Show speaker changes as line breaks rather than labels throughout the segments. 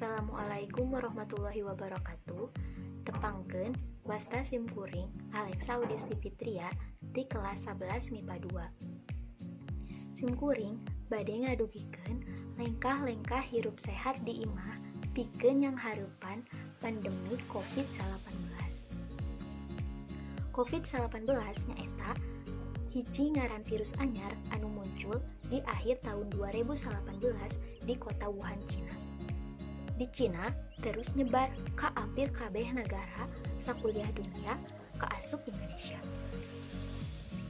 Assalamualaikum warahmatullahi wabarakatuh. Tepangkeun wasta simkuring Alexa Udisti Fitria di kelas 11 MIPA 2. Simkuring bade ngadugikeun lengkah-lengkah hirup sehat di imah pikeun yang hareupan pandemi COVID-19. COVID-19 nyaeta hiji ngaran virus anyar anu muncul di akhir tahun 2018 di kota Wuhan, Cina. Di Cina terus nyebar ka hampir kabeh negara sakuliah dunia kaasup Indonesia.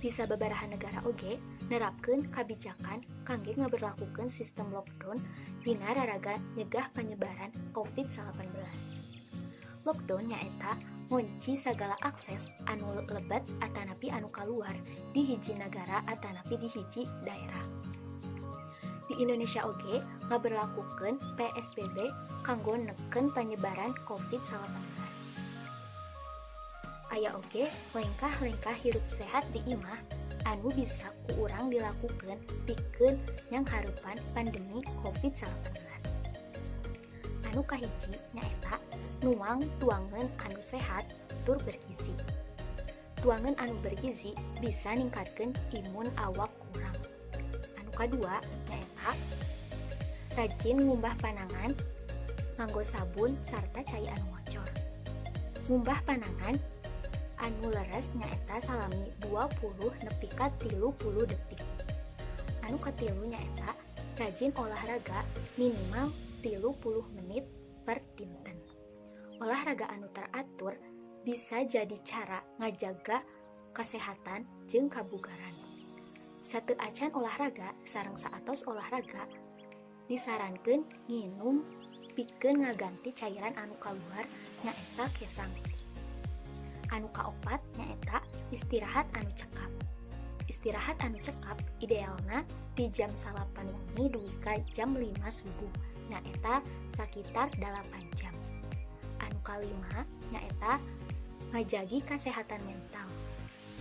Di sababaraha negara oge nerapkeun kabijakan kangge ngaberlakukeun sistem lockdown dina raraga nyegah penyebaran COVID-19. Lockdown nyaeta ngunci sagala akses anu lebat atanapi anu kaluar di hiji negara atanapi di hiji daerah. Di Indonesia oge ngaberlakukeun PSBB kanggo neken penyebaran COVID-19. Aya oge lengkah-lengkah hirup sehat di imah anu bisa ku urang dilakukeun pikeun yang hareupan pandemi COVID-19. Anu kahiji nyaeta nuang tuangan anu sehat tur bergizi. Tuangan anu bergizi bisa ningkatkeun imun awak urang. Anu kadua nyaeta rajin ngumbah panangan nganggo sabun sarta cai anu ngocor. Ngumbah panangan anu leres nyaeta salami 20 nepi ka 30 detik. Anu katilu nyaeta rajin olahraga minimal 30 menit per dinten. Olahraga anu teratur bisa jadi cara ngajaga kesehatan jeung kabugaran. Sateu acan olahraga sareng saatos olahraga disarankeun nginum pikeun ngaganti cairan anu kaluar nyaeta kesang. Anu kaopat nyaeta istirahat anu cekap. Istirahat anu cekap idealna di jam 8 wengi dugi ka jam 5 subuh. Nyaeta sakitar 8 jam. Anu kalima nyaeta ngajagi kesehatan mental.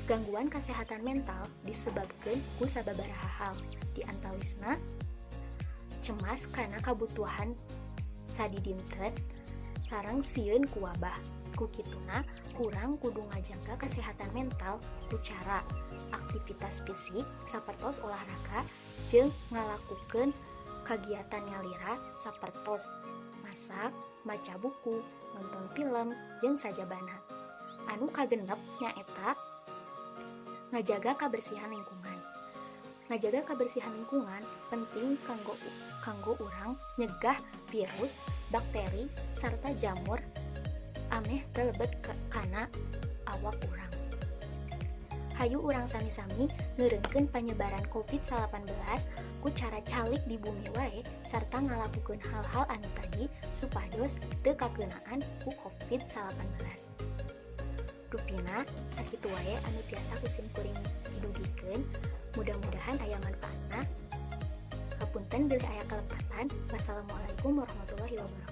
Gangguan kesehatan mental disebabkeun ku sababaraha hal, di antawisna cemas karena kabutuhan sadidinten sareng sieun ku wabah. Ku kituna kurang kudu ngajaga kesehatan mental ku cara aktivitas fisik sapertos olahraga jeung ngalakukeun kagiatan nyalira sapertos masak, maca buku, nonton film, jeung sajabana. Anu kagenep nyaeta ngajaga kebersihan lingkungan. Ngajaga kebersihan lingkungan penting kanggo urang nyegah virus, bakteri, sarta jamur ameh telebet kana awak urang. Hayu urang sami-sami ngeureungkeun panyebaran COVID-19 ku cara calik di bumi wae sarta ngalakukeun hal-hal anu tadi supados teu kakeunaan ku COVID-19. Rupina sakitu wae anu tiasa ku simkuring dugikeun. Mudah-mudahan aya manfaatna. Hapunten bilih aya kalepatan. Wassalamualaikum warahmatullahi wabarakatuh.